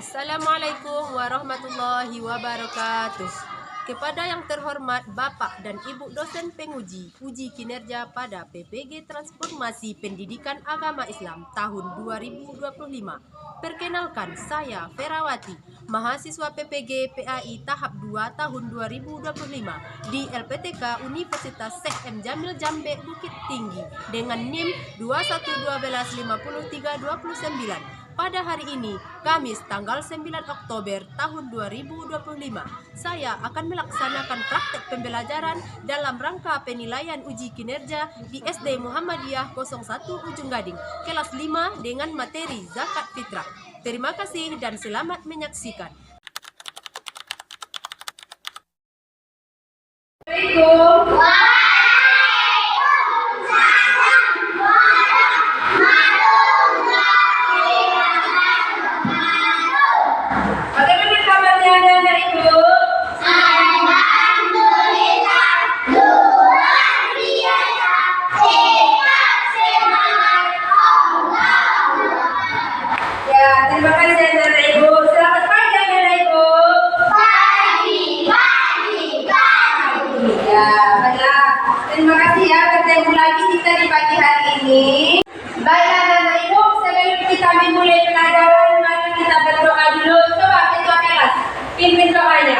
Assalamualaikum warahmatullahi wabarakatuh. Kepada yang terhormat Bapak dan Ibu dosen penguji uji kinerja pada PPG Transformasi Pendidikan Agama Islam tahun 2025. Perkenalkan, saya Ferawati, mahasiswa PPG PAI tahap 2 tahun 2025 di LPTK Universitas Syekh M. Jamil Jambe Bukit Tinggi dengan NIM 21125329. Pada hari ini, Kamis tanggal 9 Oktober tahun 2025, saya akan melaksanakan praktek pembelajaran dalam rangka penilaian uji kinerja di SD Muhammadiyah 01 Ujung Gading, kelas 5 dengan materi zakat fitrah. Terima kasih dan selamat menyaksikan. Assalamualaikum. Terima kasih anak ibu. Selamat pagi anak ibu. Pagi. Ya, baiklah. Terima kasih ya bertemu lagi kita di pagi hari ini. Baiklah anak ibu, sebelum kita memulai pelajaran, mari kita berdoa dulu. Coba ketua kelas, pimpin doanya.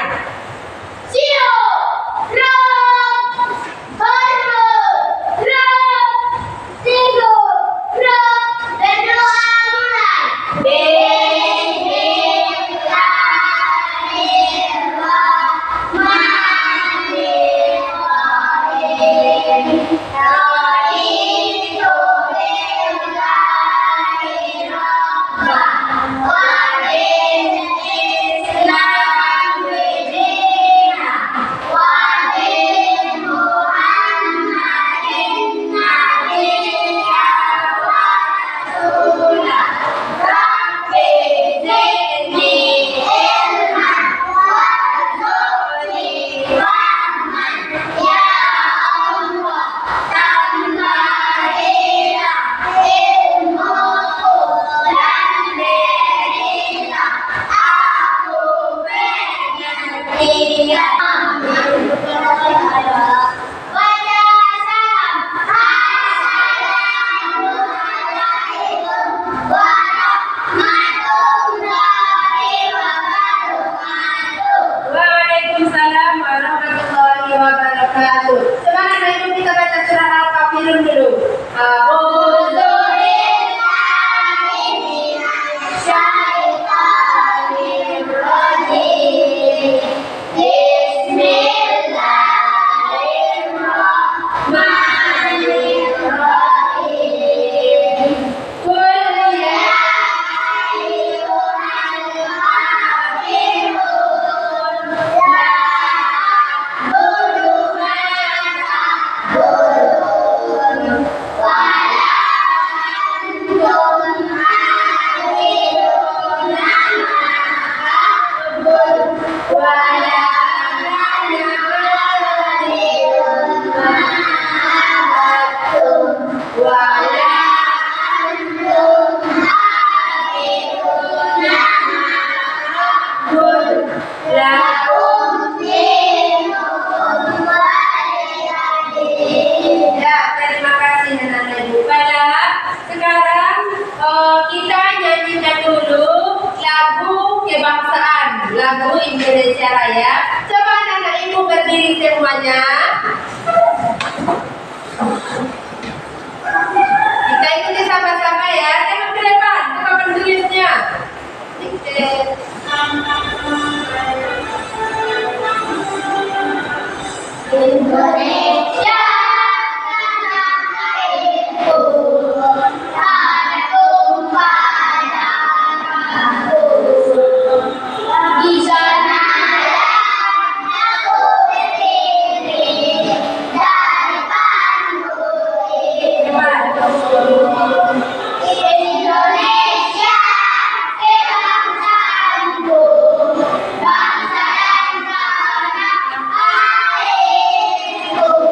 Lagu Indonesia Raya. Coba anak-anak ibu berdiri semuanya. Kita ikuti sama-sama ya. Tengok ke depan, coba penulisnya. Indonesia. Bangsa dan tanah air.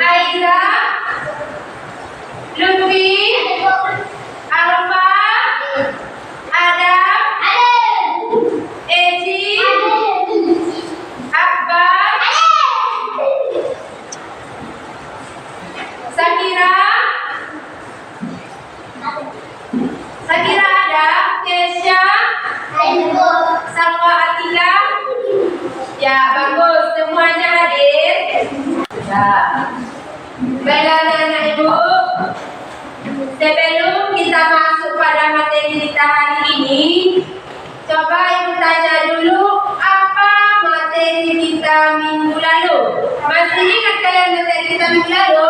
Aiza, Lutfi, Alfa, Adam, Eji, Akbar, Sakira ada, Kesha, Salwa Atika. Ya, bagus, semuanya hadir. Ya. Baiklah anak ibu, sebelum kita masuk pada materi kita hari ini, coba ibu tanya dulu apa materi kita minggu lalu. Masih ingat kalian materi kita minggu lalu?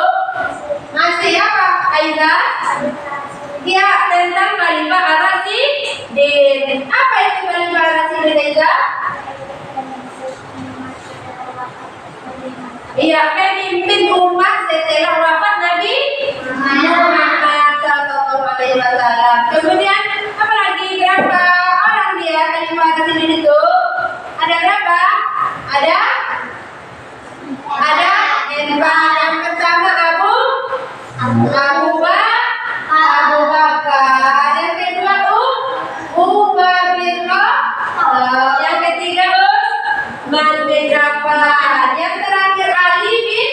Masih apa, Aiza? Ya, tentang kalimah ar-rasyidin. Apa itu kalimah ar-rasyidin, Aiza? Iya, pemimpin umat setelah wafat Nabi Muhammad SAW. Kemudian apa lagi? Berapa orang dia kalimah ar-rasyidin itu? Ada berapa? Ada 4. Yang pertama Abu Bakar. Yang kedua Umar bin Khattab. Yang ketiga Utsman bin Affan. Yang terakhir Ali bin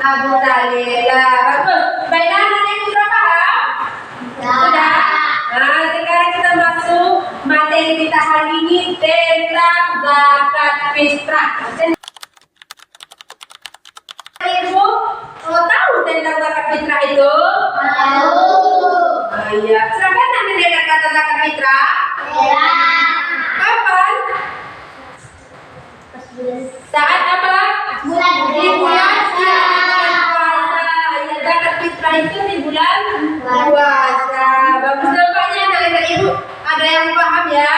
Abu Thalib. Bagus. Baiklah, nanti sudah paham? Sudah. Nah, sekarang kita masuk materi kita hari ini tentang zakat fitrah. Ibu tahu tentang zakat fitrah itu? Tahu. Iya. Silakan nanti dengar kata zakat fitrah. Ya. Kapan? Saat apa? Di bulan puasa. Ya, zakat fitrah itu di bulan puasa. Bagus nampaknya anak-anak ibu ada yang paham ya?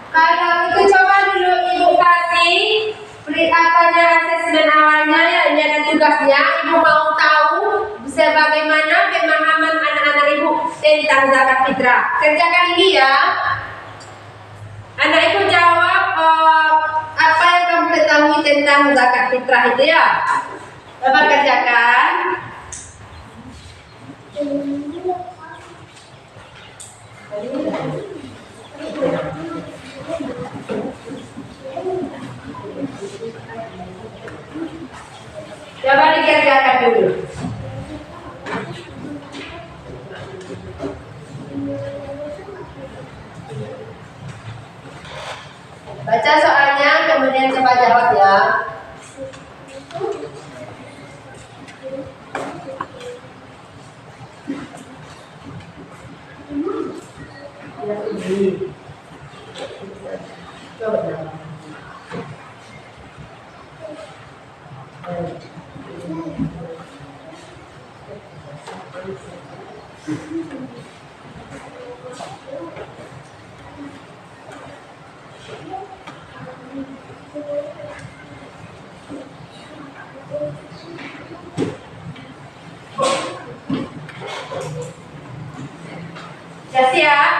Kalau itu coba dulu ibu kasih asesmen awalnya ya, ini ada tugasnya. Ibu mau tahu sebagaimana pemahaman anak-anak ibu tentang zakat fitrah. Kerjakan ini ya. Anak ibu jawab apa yang kamu ketahui tentang zakat fitrah itu ya. Coba kerjakan. Coba dikerjakan dulu. Baca soalnya, kemudian coba jawab ya. Coba jawab. Ya siap?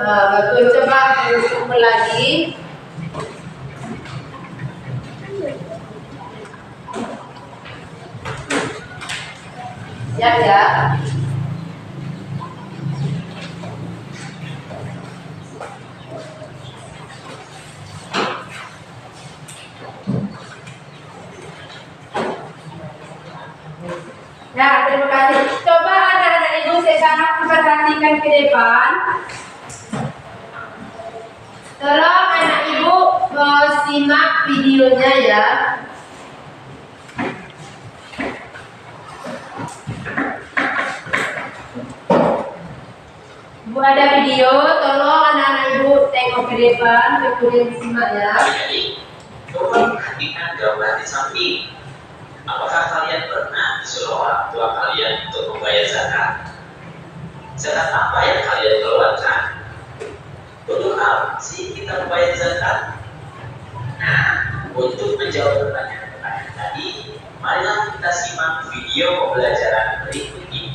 Bagus, coba ulang lagi. Siap ya? Nah, terima kasih. Coba anak-anak ibu sekarang perhatikan ke depan. Tolong anak ibu simak videonya ya. Bu, ada video, tolong anak-anak ibu tengok ke depan, kemudian simak ya. Coba perhatikan gambar di samping. Apakah kalian pernah disuruh orang tua kalian untuk membayar zakat? Zakat apa yang kalian keluarkan? Untuk apa sih kita membayar zakat? Nah, untuk menjawab pertanyaan tadi, marilah kita simak video pembelajaran berikut ini.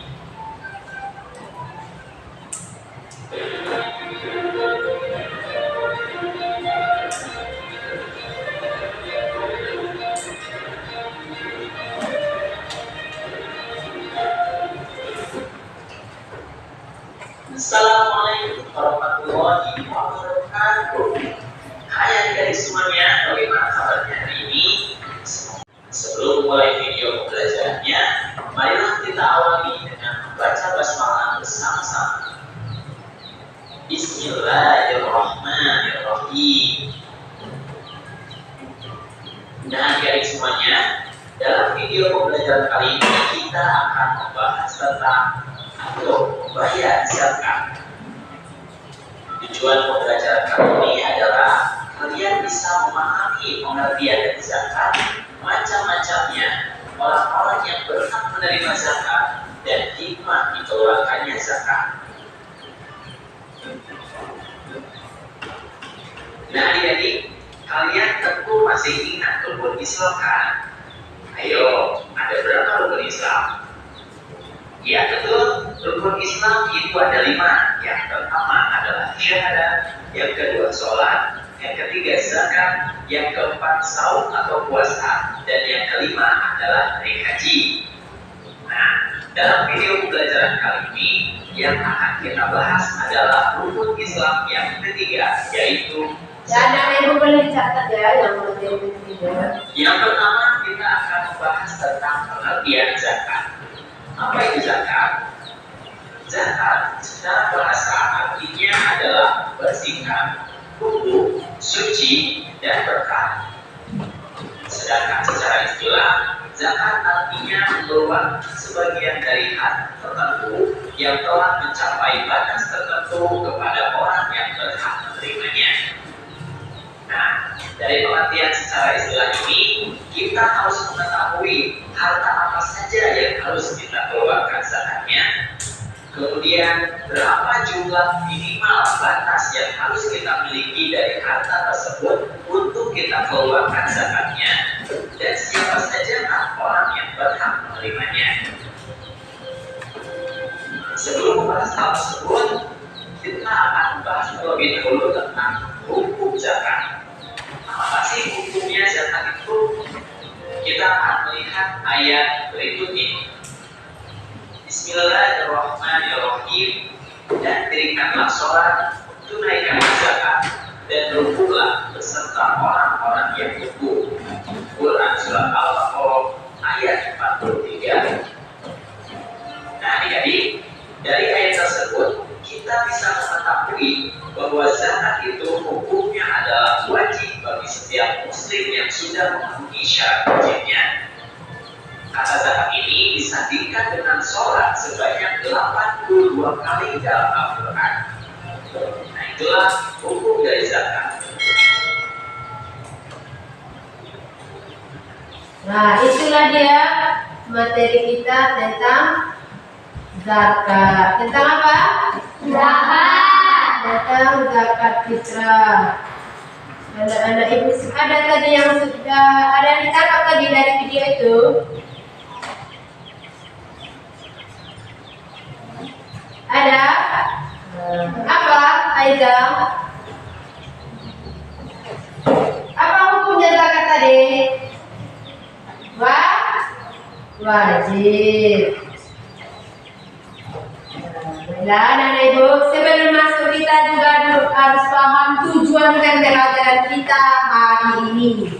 Nah, adik semuanya, dalam video pembelajaran kali ini kita akan membahas tentang atau membayar zakat. Tujuan pembelajaran kali ini adalah kalian bisa memahami pengertian dari zakat, macam-macamnya, orang-orang yang berhak menerima zakat, dan hikmah dikeluarkannya zakat. Nah, adik-adik, kalian tentu masih ingat rukun Islam kan? Ayo, ada berapa rukun Islam? Ya betul, rukun Islam itu ada 5. Yang pertama adalah syahadat, yang kedua sholat, yang ketiga zakat, yang keempat saum atau puasa, dan yang kelima adalah naik haji. Nah, dalam video pembelajaran kali ini yang akan kita bahas adalah rukun Islam yang ketiga, yaitu Dan ibu boleh catat ya yang ketiga. Yang pertama kita akan membahas tentang pengertian zakat. Apa itu zakat? Zakat secara bahasa artinya adalah bersihkan, kudus, suci, dan berkah. Sedangkan secara istilah, zakat artinya mengeluarkan sebagian dari hak tertentu yang telah mencapai batas tertentu kepada orang yang berhak menerimanya. Nah, dari pengertian secara istilah ini, kita harus mengetahui harta apa saja yang harus kita keluarkan zakatnya. Kemudian, berapa jumlah minimal batas yang harus kita miliki dari harta tersebut untuk kita keluarkan zakatnya, dan siapa saja orang yang berhak menerimanya. Sebelum membahas hal tersebut, kita akan membahas terlebih dahulu tentang hukum zakat. Apa sih hukumnya zakat itu? Kita akan melihat ayat berikut ini. Bismillahirrahmanirrahim. Dan dirikanlah sholat, tunaikan zakat, dan rukulah beserta orang-orang yang rukuk. Quran surat Al-Baqarah ayat 43. Nah, adik-adik, dari ayat tersebut kita bisa mengetahui bahwa zakat itu hukumnya adalah wajib bagi setiap muslim yang sudah memenuhi syarat wajibnya. Kata zakat ini disandingkan dengan sholat sebanyak 82 kali dalam Al-Quran. Nah, itulah hukum dari zakat. Nah, itulah dia materi kita tentang zakat. Tentang apa? Zakat. Tentang zakat fitrah. Anak-anak ibu ada tadi yang sudah ada yang ditangkap tadi dari video itu. Ada? Apa, Aida? Apa hukumnya zakat tadi? Wajib. Nah, anak ibu, sebelum masuk kita juga harus paham tujuan dan pelajaran kita hari ini.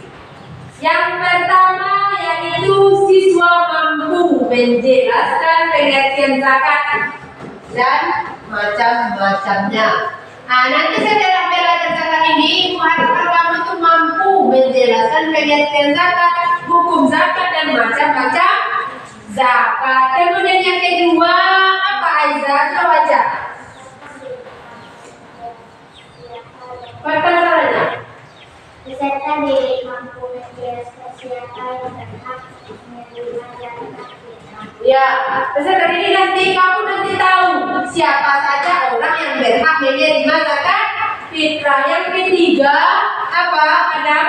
Yang pertama yaitu siswa mampu menjelaskan pengertian zakat dan macam-macamnya. Nah, nanti setelah belajar zakat ini, ibu harus pertama itu mampu menjelaskan pengertian zakat, hukum zakat dan macam-macam zakat. Kemudian yang kedua, apa Aiza? Coba baca. Pertanyaannya. Peserta didik mampu menjelaskan siapa yang berhak menerima zakat fitrah. Ya, peserta didik nanti tahu siapa saja orang yang berhak menerima zakat fitrah. Yang ketiga, apa Adam?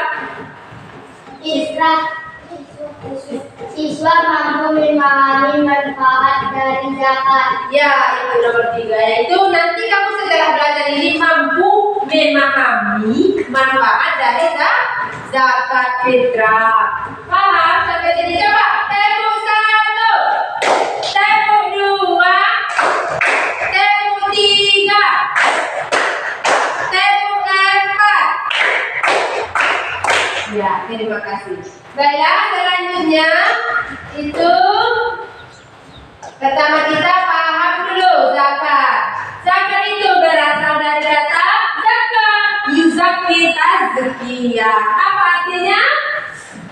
Siswa mampu memahami manfaat dari zakat. Ya, itu nomor 3. Yaitu nanti kamu setelah belajar ini mampu memahami manfaat dari zakat fitrah. Paham sampai sini? Coba tepuk 1, tepuk 2, tepuk 3, tepuk 4. Ya, terima kasih. Baiklah, selanjutnya itu pertama kita paham dulu zakat. Zakat itu berasal dari kata zakat, yuzakki tazkiyah. Apa artinya?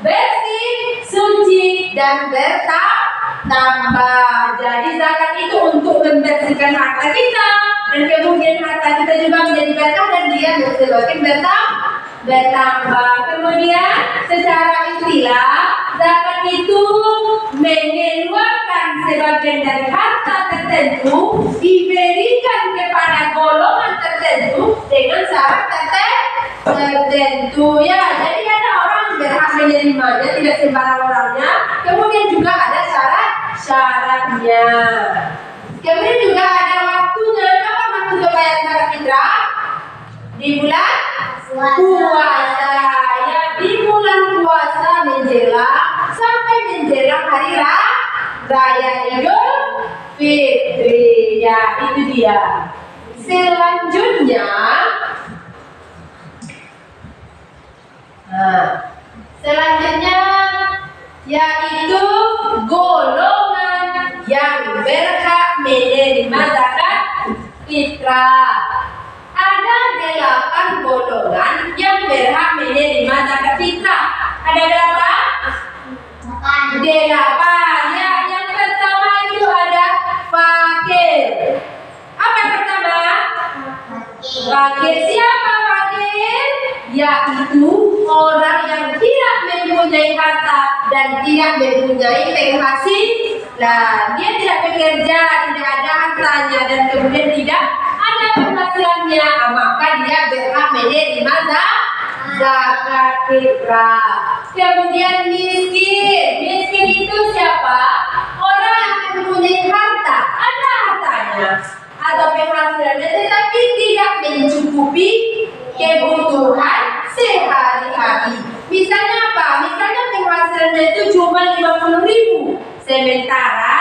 bersih, suci, dan bertambah. Jadi zakat itu untuk membersihkan harta kita, dan kemudian harta kita juga menjadi berkah dan dia semakin bertambah. Kemudian secara istilah zakat itu mengeluarkan sebagian dari harta tertentu diberikan kepada golongan tertentu dengan syarat tertentu ya. Jadi ada orang berhak menerimanya, tidak sembarang orangnya. Kemudian juga ada syaratnya. Kemudian juga ada waktunya. Kapan waktu pembayaran zakat fitrah? Di bulan puasa ya, di bulan puasa menjelang sampai menjelang hari raya Idul Fitri ya, itu dia. Selanjutnya yaitu golongan yang berhak menerima zakat fitrah. Ada 8 golongan yang berhak menerima zakat fitrah. Ada berapa? 8 ya. Yang pertama itu ada fakir. Apa yang pertama? Fakir. Siapa fakir? Yaitu orang yang tidak mempunyai harta dan tidak mempunyai penghasilan. Dia tidak bekerja, tidak ada hartanya, dan kemudian tidak ada penghasilannya, maka dia berhak menerima zakat fitrah. Kemudian miskin itu siapa? Orang yang mempunyai harta, ada hartanya atau penghasilannya, tetapi tidak mencukupi kebutuhan sehari-hari. Misalnya apa? Misalnya penghasilannya itu cuma 50.000, sementara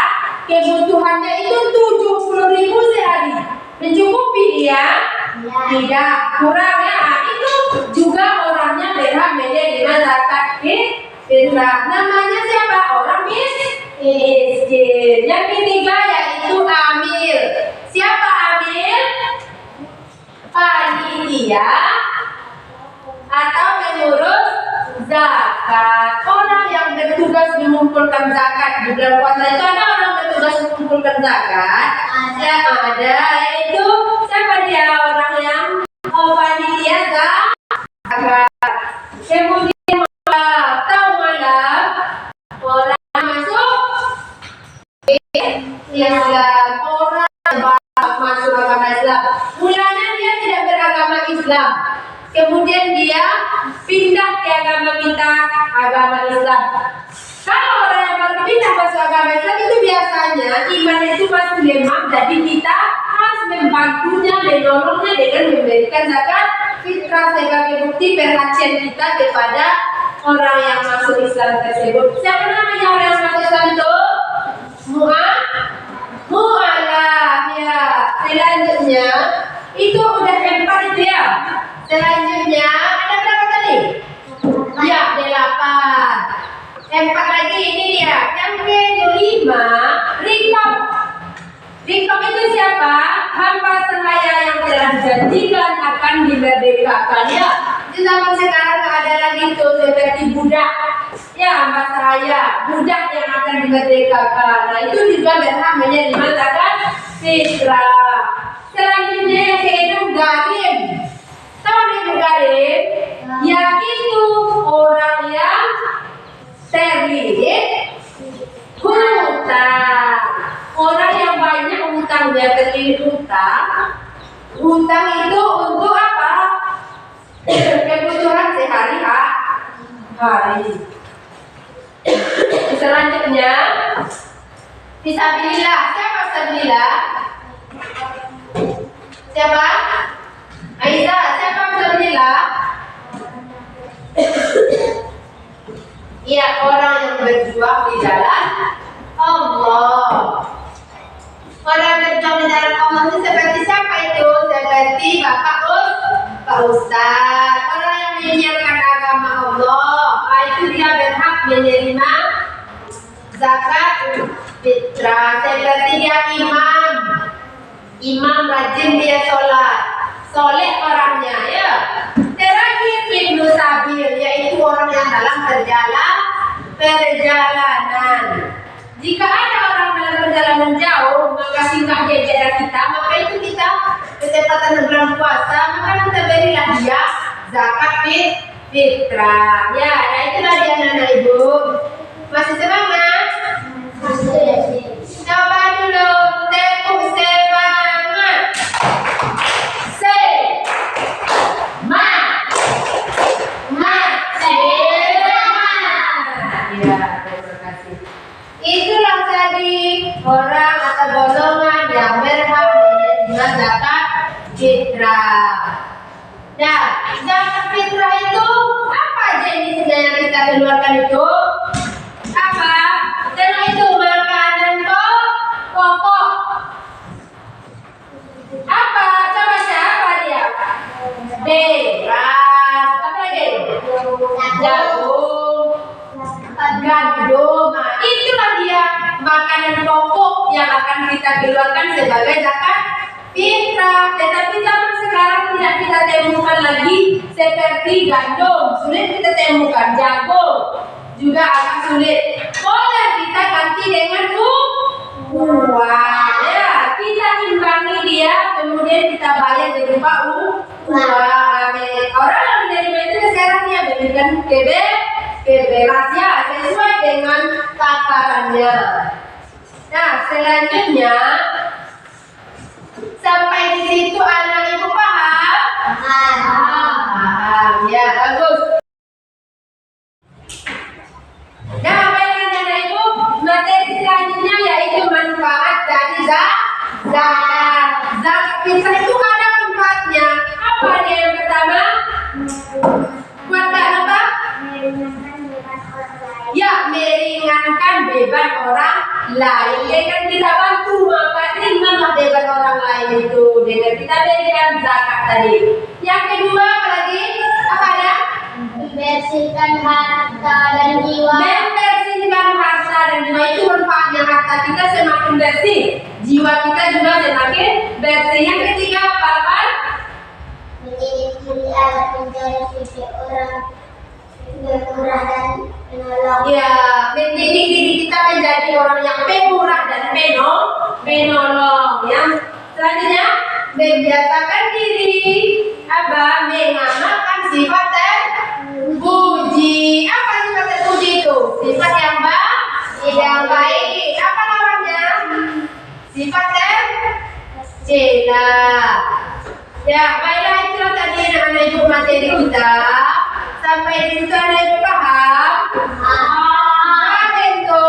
kebutuhannya itu 70.000 sehari. Mencukupi dia? Tidak, kurang ya. Itu juga orangnya berhak menerima zakat fitrah. Namanya siapa? Orang miskin. Yang ketiga yaitu amil. Siapa amil? Panitia atau pengurus zakat. Orang yang bertugas mengumpulkan zakat di bulan puasa itu ada orang bertugas mengumpulkan zakat. Ada, yaitu siapa dia? Orang yang panitia zakat. Kemudian malam orang masuk Islam, orang masuk agama Islam. Mulanya dia tidak beragama Islam, kemudian dia pindah ke agama Islam. Kalau orang yang baru pindah masuk agama Islam itu biasanya iman itu masih lemah, jadi kita harus membantunya, menolongnya dengan memberikan zakat fitrah sebagai bukti perhatian kita kepada orang yang masuk Islam tersebut. Siapa namanya orang yang masuk Islam itu? Mu'alaf ya. Selanjutnya itu udah 4 itu ya. Selanjutnya ada berapa tadi? Ya, 8. 4 lagi ini dia. Yang kelima, rikab. Rikab itu siapa? Hamba sahaya yang telah dijanjikan akan dimerdekakan ya. Di zaman sekarang ada lagi tuh seperti budak. Ya, hamba sahaya, budak yang akan dimerdekakan. Nah, itu juga berhak menerima zakat fitrah. Selanjutnya yang ke-6 gharim. Tahu itu gharim? Yaitu orang yang terlilit hutang. Orang yang banyak hutangnya, terlilit hutang. Hutang itu untuk apa? Kebutuhan sehari-hari. Selanjutnya fisabilillah. Siapa fisabilillah? Siapa? Aisyah. Siapa fisabilillah? Ya, orang yang berjuang di jalan Allah. Orang berjuang di jalan Allah itu seperti siapa itu? Seperti Pak Ustaz. Orang yang menyiarkan agama Allah, itu dia berhak menerima zakat fitrah. Seperti dia imam rajin dia sholat, soleh orangnya ya. Terakhir Ibnu Sabil, yaitu orang yang dalam perjalanan. perjalanan. Jika ada orang dalam perjalanan jauh, maka singgah di daerah kita, maka itu kita ketepatan bulan puasa, maka kita berilah dia zakat fitrah. Ya, nah itulah dia anak ibu. Masih semangat? Coba dulu, tepuk semangat. Itulah tadi orang atau golongan yang berhak menerima zakat fitrah. Nah, zakat fitrah itu apa jenisnya yang kita keluarkan itu? Apa? Karena itu makanan pokok. Apa? Coba siapa dia? Beras. Apa lagi? Jagung. Gandum. Nah, itulah dia makanan pokok yang akan kita keluarkan sebagai zakat fitrah. Tetapi zaman sekarang tidak kita temukan lagi seperti gandum, sulit kita temukan. Jagung juga agak sulit. Boleh kita ganti dengan uang. Ya, kita imbangi dia, kemudian kita bayar berupa uang. Orang yang menerima itu sekarang dia berikan beras ya, sesuai dengan takarannya. Nah, selanjutnya sampai di situ anak ibu paham? Paham. Ya, bagus. Nah, baiklah anak ibu, materi selanjutnya yaitu manfaat dari zakat. Zakat fitrah itu ada manfaatnya. Apa dia yang pertama? Manfaat apa? Ya, meringankan beban orang lain. Dengan kita bantu, maka ringanlah beban orang lain itu dengan kita berikan zakat tadi. Yang kedua apa lagi? Apa ada? Membersihkan harta dan jiwa. Membersihkan harta dan jiwa itu manfaatnya. Harta kita semakin bersih, jiwa kita juga semakin bersih. Yang ketiga apa? Menjadi pilihan mencari sisi orang bermurah dan penolong. Ya, mendidik diri kita menjadi orang yang pemurah dan penolong. Yang selanjutnya, membiasakan diri mengamalkan sifat terpuji. Apa sifat terpuji itu? Sifat yang baik. Apa namanya? Sifat tercela. Ya, baiklah itulah tadi anak-anak ibu materi kita. Sampai di situ anak ibu paham? Paham itu?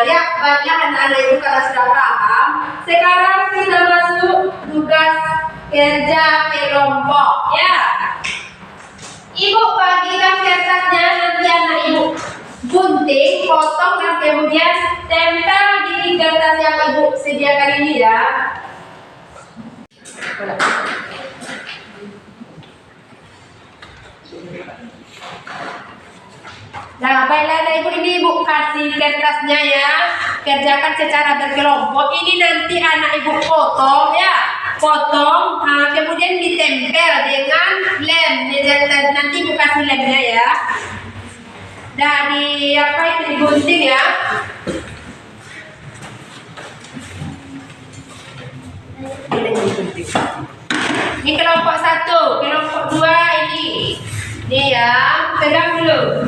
Ya, baiklah anak-anak ibu kalau sudah paham. Sekarang kita masuk tugas kerja kelompok. Ya, ibu bagikan kertasnya, nanti anak ibu gunting, potong dan kemudian tempel di kertas yang ibu sediakan ini ya. Nah, baiklah anak ibu, ini ibu kasih kertasnya ya. Kerjakan secara berkelompok. Ini nanti anak ibu potong ya. Potong, kemudian ditempel dengan lem. Nanti ibu kasih lemnya ya. Nah, digunting ya. Ini kelompok 1, kelompok 2 ini. Nih ya, pegang dulu.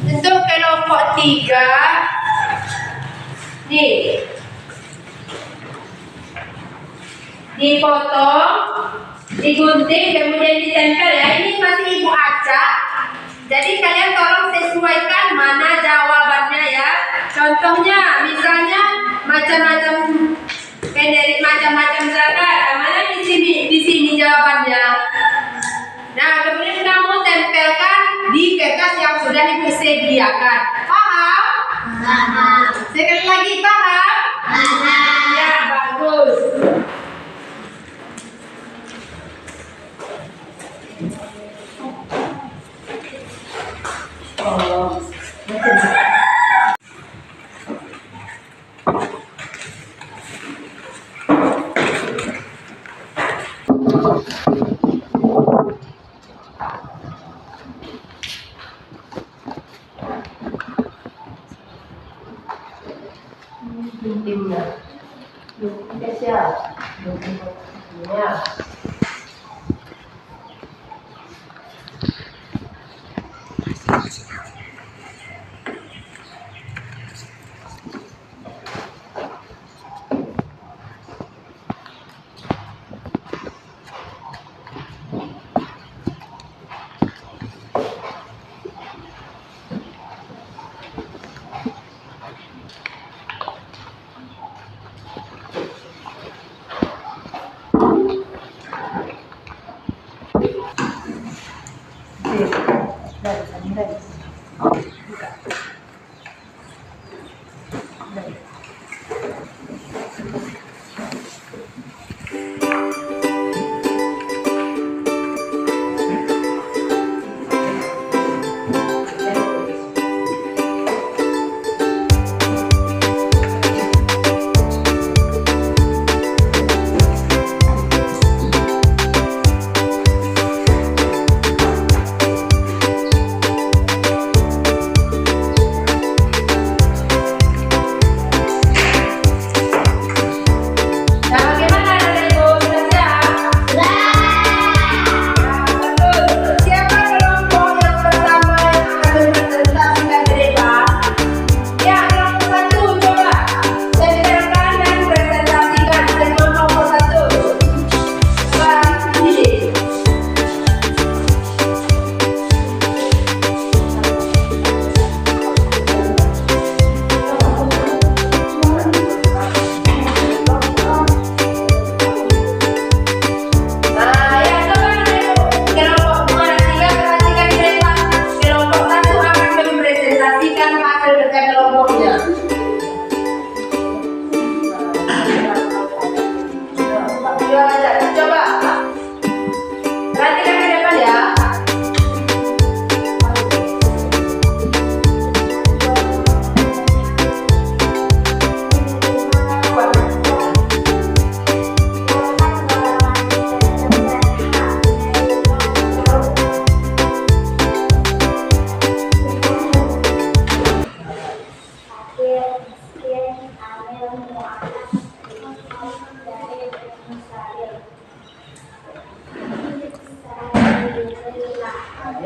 Untuk kelompok 3, nih, dipotong, digunting, kemudian ditempel ya. Ini masih ibu acak. Jadi kalian tolong sesuaikan mana jawabannya ya. Contohnya, misalnya macam-macam zakat. Mana di sini jawabannya. Nah, kemudian kamu tempelkan di kertas yang sudah ibu sediakan. Paham? Paham. Sekali lagi paham? Paham. Ya, bagus.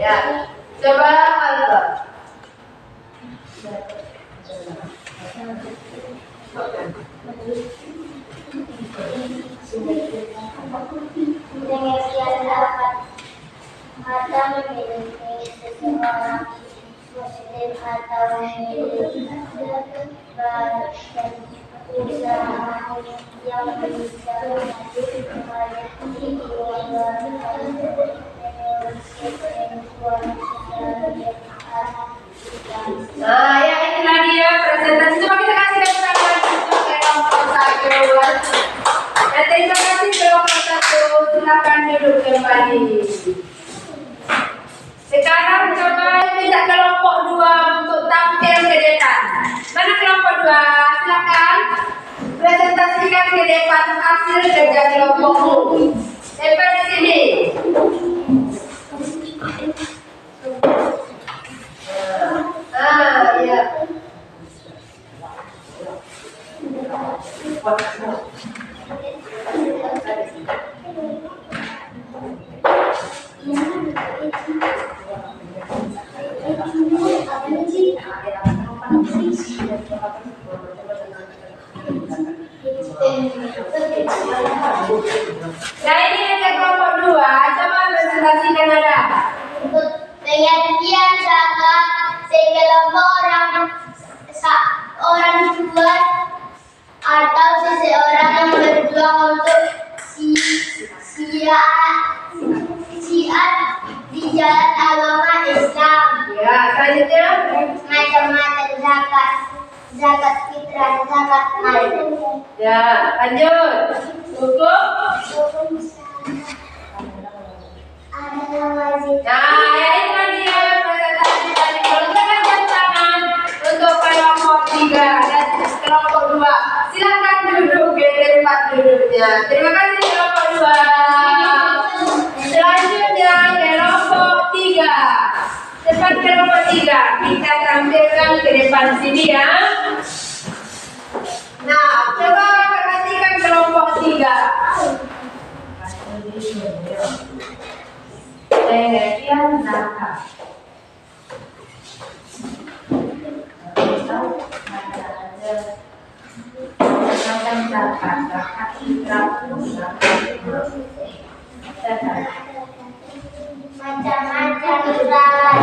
Ya. Coba Alfa. Pengertian dapat mata memiliki seseorang positif atau memiliki baik dan usaha yang bisa Nah, ya inilah dia presentasi. Coba kita kasih tepuk tangan untuk kelompok 1. Dan terima kasih kelompok 1. Silakan duduk kembali. Sekarang coba minta kelompok 2 untuk tampil ke depan. Mana kelompok 2? Silakan presentasikan ke depan hasil kerja kelompokmu. Depan di sini. Ya. Nah ini ada kelompok 2. Coba presentasikan ada. Untuk pengertian zakat sekelompok orang tua atau seseorang yang berjuang untuk syiar di jalan agama Islam. Ya, selanjutnya. Macam-macam zakat, zakat fitrah, zakat mal. Ya, lanjut. Hukum. Adalah wajib. Nah, ya itu dia presentasi tadi. Kalau jangan jam tangan untuk kelompok 3 dan kelompok 2. Silakan duduk di tempat duduknya. Terima kasih kelompok 2. Selanjutnya kelompok 3. Cepat kelompok 3. Kita tampilkan ke depan sini ya. Nah, coba perhatikan kelompok 3. Pengertian zakat. Macam zakat, zakat fitrah, Macam-macam zakat,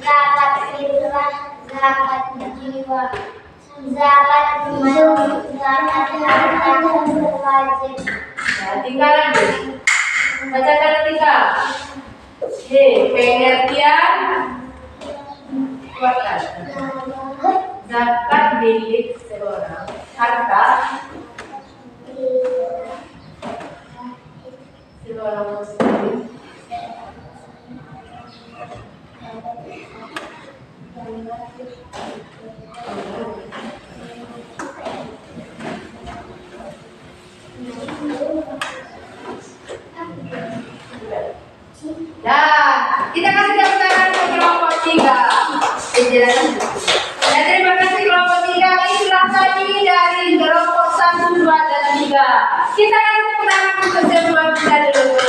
zakat fitrah, zakat jiwa, zakat mal, zakat harta wajib. Nah, tinggal lagi. Bacakan tiga. Pengertian zakat milik seorang, harta seorang muslim, Nah, kita kasih tepuk tangan untuk kelompok 3. Penjelasan. Dan terima kasih kelompok 3. Inilah tadi dari kelompok 1, 2, dan 3. Kita kasih tepuk tangan untuk semua kita dulu.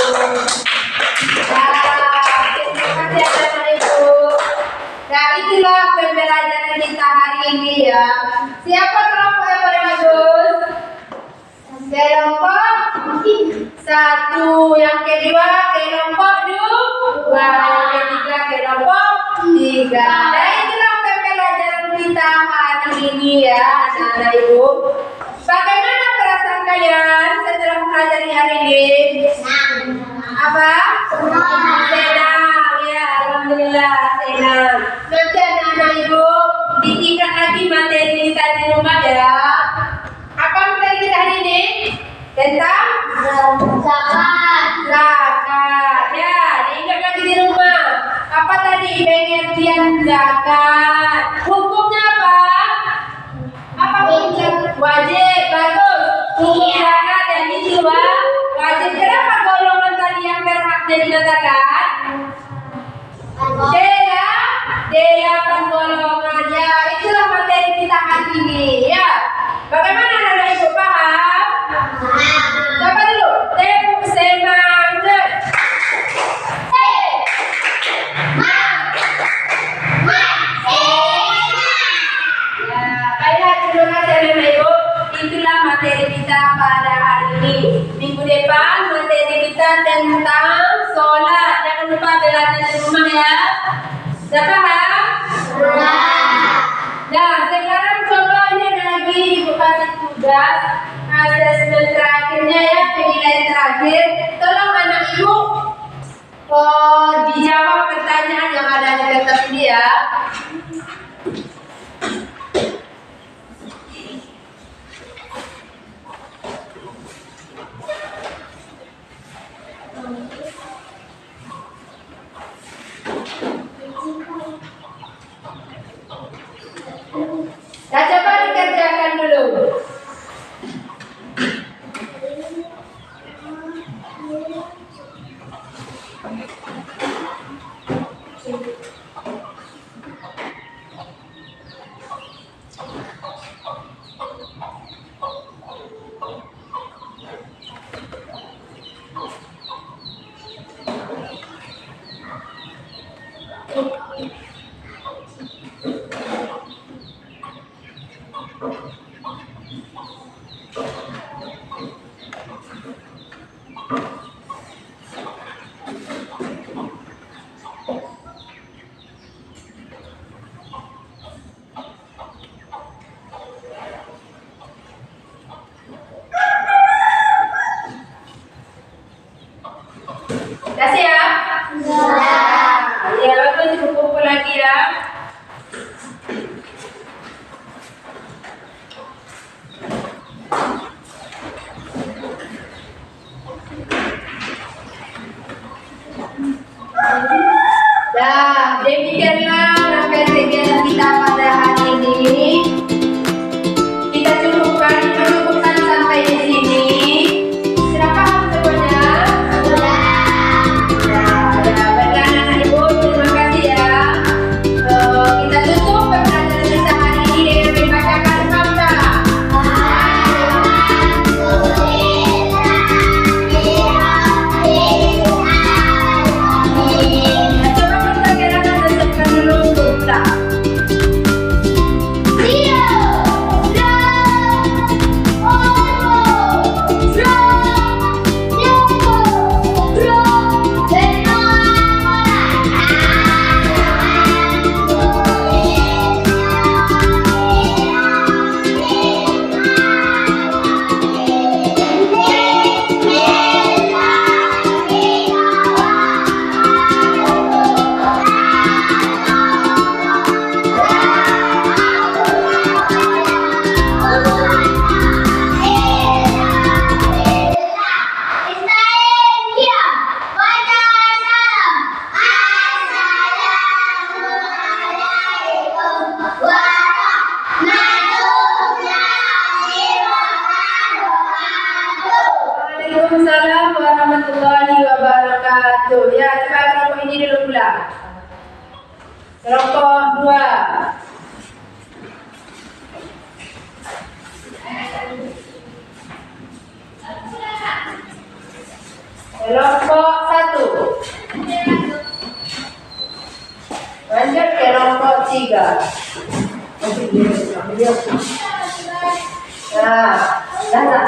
Nah, terima kasih anak ibu. Nah, itulah pembelajaran kita hari ini ya. Siapa kelompok yang paling bagus? Kelompok 1, yang kedua kelompok 2, yang ketiga kelompok 3. Nah itulah pembelajaran kita hari ini ya anak-anak ibu. Bagaimana perasaan kalian setelah mempelajari hari ini? Apa? Senang ya, alhamdulillah senang. Nanti anak-anak ibu ditingkat lagi materi kita di rumah ya. Apa materi kita hari ini? Tentang zakat ya, diingat lagi di rumah. Apa tadi pengertian zakat? Hukumnya apa? Apa hukumnya? Wajib, bagus. Hukum zakat yang itu wajib. Kenapa golongan tadi yang berhak menerima zakat? Delapan golongan ya. Itulah materi kita hari ini ya. Bagaimana anak-anak ibu paham? Coba dulu, tepuk semangat. pelajarannya di rumah ya. Sudah paham? Nah, sekarang coba ini ada lagi dibuka tugas asesmen terakhirnya ya, penilaian terakhir. Tolong anak ibu dijawab pertanyaan yang ada di kertas ini ya. Nah, coba dikerjakan dulu. Udah siap? Ya, bagus dikumpul lagi ya. Nah, demikianlah rangkaian kegiatan kita pada hari ini. Kita cukupkan sampai di sini. Sudah paham semuanya? Kita tutup pembelajaran kita hari ini dengan membacakan hamdalah. Coba kita gerakan tentukan dulu kita. Waalaikumsalam warahmatullahi wabarakatuh. Ya, coba kelompok ini dulu pula. Kelompok 2. Kelompok 1. Lanjut ke kelompok 3. Nah, dah.